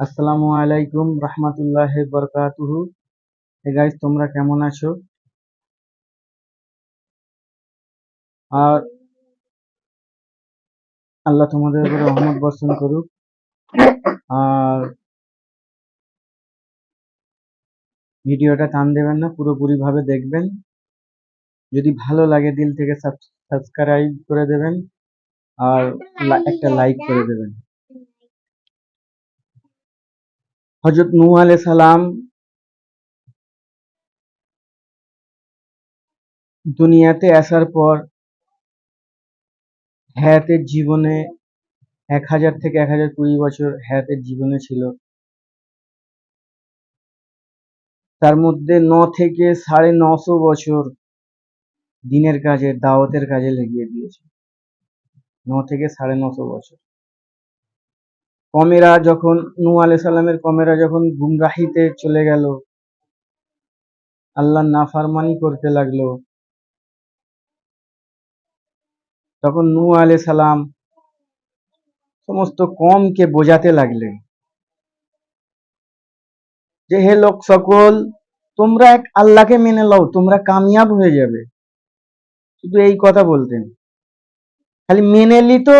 আসসালামু আলাইকুম রহমতুল্লাহি বরকাতুহু। হে গাইস, তোমরা কেমন আছো? আর আল্লাহ তোমাদের উপরে রহমত বর্ষণ করুক। আর ভিডিওটা টান দেবেন না, পুরোপুরি ভাবে দেখবেন। যদি ভালো লাগে দিল থেকে সাবস্ক্রাইব করে দেবেন আর একটা লাইক করে দেবেন। হযরত নূহ আলাইহিস সালাম দুনিয়াতে আসার পর হায়াতের জীবনে 1000 থেকে 1020 বছর হায়াতের জীবনে ছিল। তার মধ্যে 9 থেকে 950 বছর দিনের কাজে, দাওয়াতের কাজে লেগিয়ে দিয়েছে। 9 থেকে 950 বছর। কমেরা যখন নূহ আলাইহিস সালামের কমেরা যখন গুমরাহিতে চলে গেল, আল্লাহর নাফরমানি করতে লাগলো, তখন নূহ আলাইহিস সালাম সমস্ত কমকে বোঝাতে লাগলেন যে, হে লোক সকল, তোমরা এক আল্লাহকে মেনে লও, তোমরা কামিয়াব হয়ে যাবে। শুধু এই কথা বলতেন। খালি মেনে নিত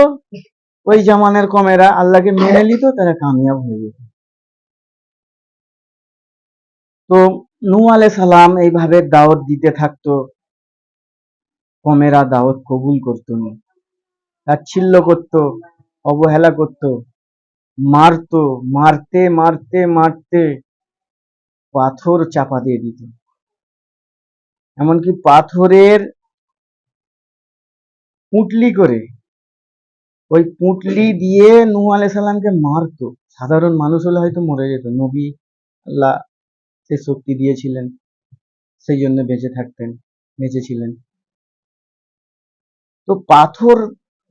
ওই জামানের কমেরা, আল্লাহকে মেনে নিত, তারা কামিয়াব হয়ে যেত। তো নূহ আলাইহিস সালাম এইভাবে দাওয়াত দিতে থাকতো। কমেরা দাওয়াত কবুল করতো না, তাচ্ছিল্য করতো, অবহেলা করতো, মারতো, মারতে মারতে মারতে পাথর চাপা দিয়ে দিত। এমনকি পাথরের পুঁটলি করে, ওই পুঁটলি দিয়ে নূহ আলাইহিস সালামকে মারতো। সাধারণ মানুষ হলে হয়তো মরে যেত, নবী আল্লাহ সে শক্তি দিয়েছিলেন, সেই জন্য বেঁচে থাকতেন, বেঁচেছিলেন। তো পাথর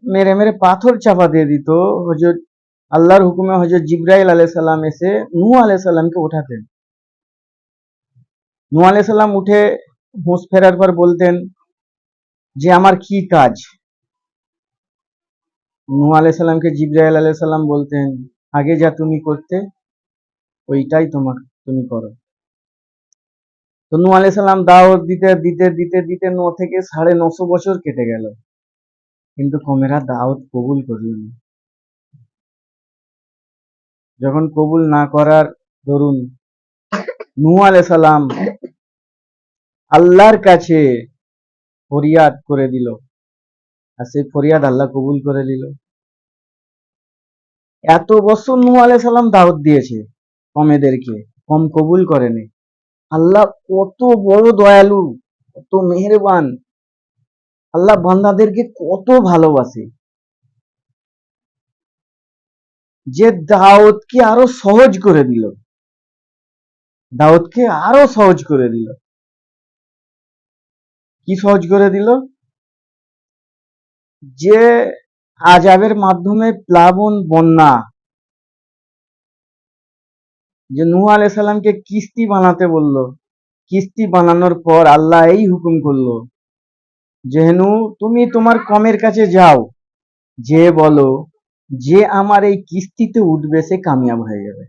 মেরে মেরে পাথর চাপা দিয়ে দিত। হযরত আল্লাহর হুকুমে হযরত জিবরাইল আলাইহিস সালাম এসে নূহ আলাইহিস সালামকে ওঠাতেন। নূহ আলাইহিস সালাম উঠে হুঁশ ফেরার পর বলতেন যে, আমার কি কাজ? নূহ আলাইহিস সালামকে জিবরাইল আলাইহিস সালাম বলতেন, আগে যা তুমি করতে ওইটাই তুমি করো। তো নূহ আলাইহিস সালাম দাওয়াত দিতে দিতে দিতে দিতে 9 থেকে 950 বছর কেটে গেল, কিন্তু কমেরা দাওয়াত কবুল করল না। যখন কবুল না করার দরুন নূহ আলাইহিস সালাম আল্লাহর কাছে ফরিয়াদ করে দিল, আর সেই ফরিয়াদ আল্লাহ কবুল করে নিল। এত বছর নূহ আলাইহিস সালাম দাওয়াত দিয়েছে কমেদেরকে, কম কবুল করেনি। আল্লাহ কত বড় দয়ালু, কত মেহেরবান, আল্লাহ বান্দাদেরকে কত ভালোবাসে, যে দাওয়াতকে আরো সহজ করে দিল, দাওয়াতকে আরো সহজ করে দিল। কি সহজ করে দিল? যে আযাবের মাধ্যমে প্লাবন, বন্যা, যে নূহ আলাইহিস সালামকে কিস্তি বানাতে বলল, কিস্তি বানানোর পর আল্লাহ এই হুকুম করলো যে, নূহ তুমি তোমার কমের কাছে যাও, যে বলো যে আমার এই কিস্তিতে উঠবে সে কামিয়াব হয়ে যাবে।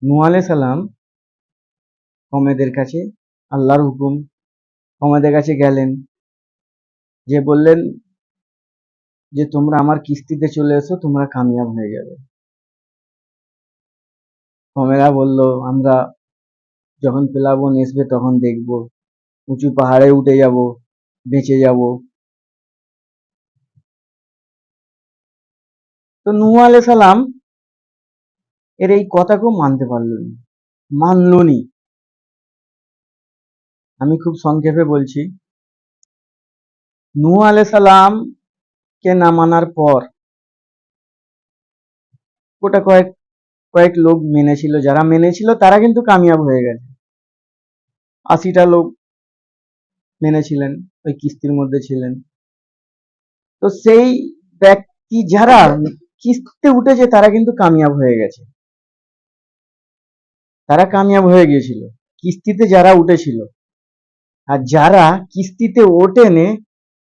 নূহ আলাইহিস সালাম কমেদের কাছে, আল্লাহর হুকুম, কমেদের কাছে গেলেন, যে বললেন যে তোমরা আমার কিস্তিতে চলে এসো, তোমরা কামিয়াব হয়ে যাবে। কমেরা বলল, আমরা যখন প্লাবন আসবে তখন দেখব, উঁচু পাহাড়ে উঠে যাব, বেঁচে যাব। তো নূহ আলাইহিস সালাম এর এই কথাকেও মানতে পারল না, মানল নি। আমি খুব সংক্ষেপে বলছি। নূহ আলাইহিস সালাম কে না মানার পর ওটা কয়েক কয়েক লোক মেনেছিল, যারা মেনেছিল তারা কিন্তু কামিয়াব হয়ে গেছে। 80টা লোক মেনেছিলেন, ওই কিস্তির মধ্যে ছিলেন। তো সেই ব্যক্তি যারা কিস্তিতে উঠেছে তারা কিন্তু কামিয়াব হয়ে গেছে, তারা কামিয়াব হয়ে গিয়েছিল কিস্তিতে যারা উঠেছিল। আর যারা কিস্তিতে ওঠেনি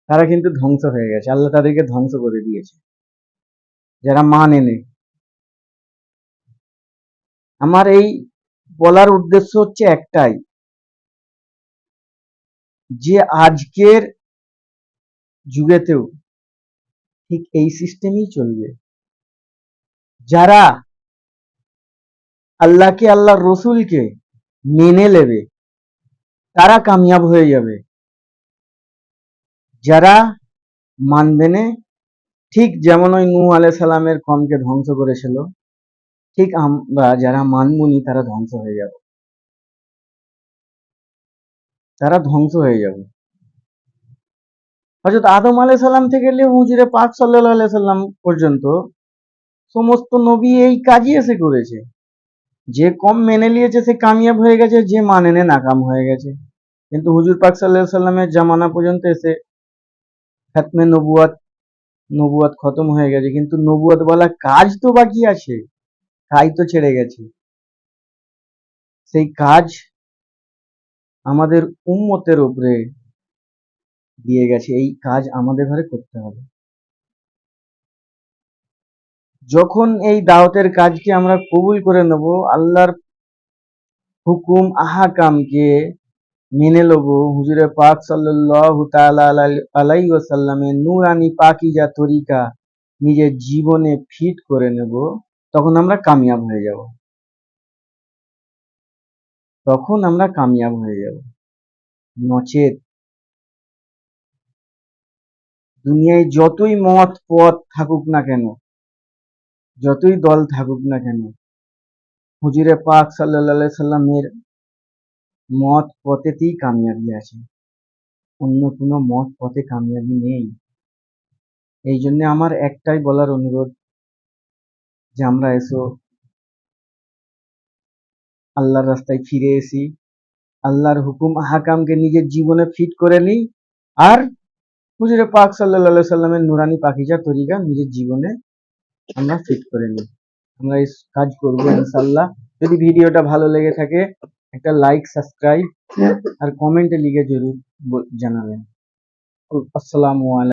তারা কিন্তু ধ্বংস হয়ে গেছে, আল্লাহ তাদেরকে ধ্বংস করে দিয়েছে। যারা মানে নেয়। আমার এই বলার উদ্দেশ্য হচ্ছে একটাই, যে আজকের যুগেতেও ঠিক এই সিস্টেমই চলবে। যারা আল্লাহকে, আল্লাহর রসুলকে মেনে নেবে তারা কামিয়াব হয়ে যাবে। যারা মানবে না, ঠিক যেমন ওই নূহ আলাইহিস সালামের কওমকে ধ্বংস করেছিল, ঠিক আমরা যারা মানবনি তারা ধ্বংস হয়ে যাব, তারা ধ্বংস হয়ে যাবে। হযরত আদম আলাইহিস সালাম থেকে নিয়ে হুজুরে পাক সাল্লাল্লাহু আলাইহি সাল্লাম পর্যন্ত সমস্ত নবী এই কাজই এসে করেছে। যে কম মেনে নিয়েছে সে কামিয়াব হয়ে গেছে, যে মানে না নাকাম হয়ে গেছে। কিন্তু হুজুর পাক সাল্লাল্লাহু আলাইহি সাল্লামের জামানা পর্যন্ত এসে খতমে নবুয়াত, নবুয়াত খতম হয়ে গেছে, কিন্তু নবুয়াত বলা কাজ তো বাকি আছে, কাজ তো ছেড়ে গেছে। সেই কাজ আমাদের উম্মতের উপরে দিয়ে গেছে, এই কাজ আমাদের ঘরে করতে হবে। যখন এই দাওয়াতের কাজকে আমরা কবুল করে নেব, আল্লাহর হুকুম আহকামকে মেনে নেব, হুজুরে পাক সাল্লাল্লাহু তাআলা আলাইহি ওয়াসাল্লামের নূরানি পাকিজা তরিকা নিজের জীবনে ফিট করে নেব, তখন আমরা কামিয়াব হয়ে যাব। তখন আমরা কামিয়াব হয়ে যাব। নচেত দুনিয়ায় যতই মত পথ থাকুক না কেন, যতই দল থাকুক না কেন, হুজুরে পাক সাল্লাল্লাহু আলাইহি সাল্লামের মত পথেতেই কামিয়াবি আছে, অন্য কোনো মত পথে কামিয়াবি নেই। এই জন্য আমার একটাই বলার অনুরোধ, যে আমরা এসো আল্লাহর রাস্তায় ফিরে এসি, আল্লাহর হুকুম আহকামকে নিজের জীবনে ফিট করে নিই, আর হুজুরে পাক সাল্লাল্লাহু আলাইহি সাল্লামের নুরানি পাকিজা তরিকা নিজের জীবনে আমরা ফিট করে নিই। আমরা এই কাজ করবো ইনশাআল্লাহ। যদি ভিডিওটা ভালো লেগে থাকে একটা লাইক, সাবস্ক্রাইব আর কমেন্টে লিখে জরুর জানাবেন। আসসালামু আলাইকুম।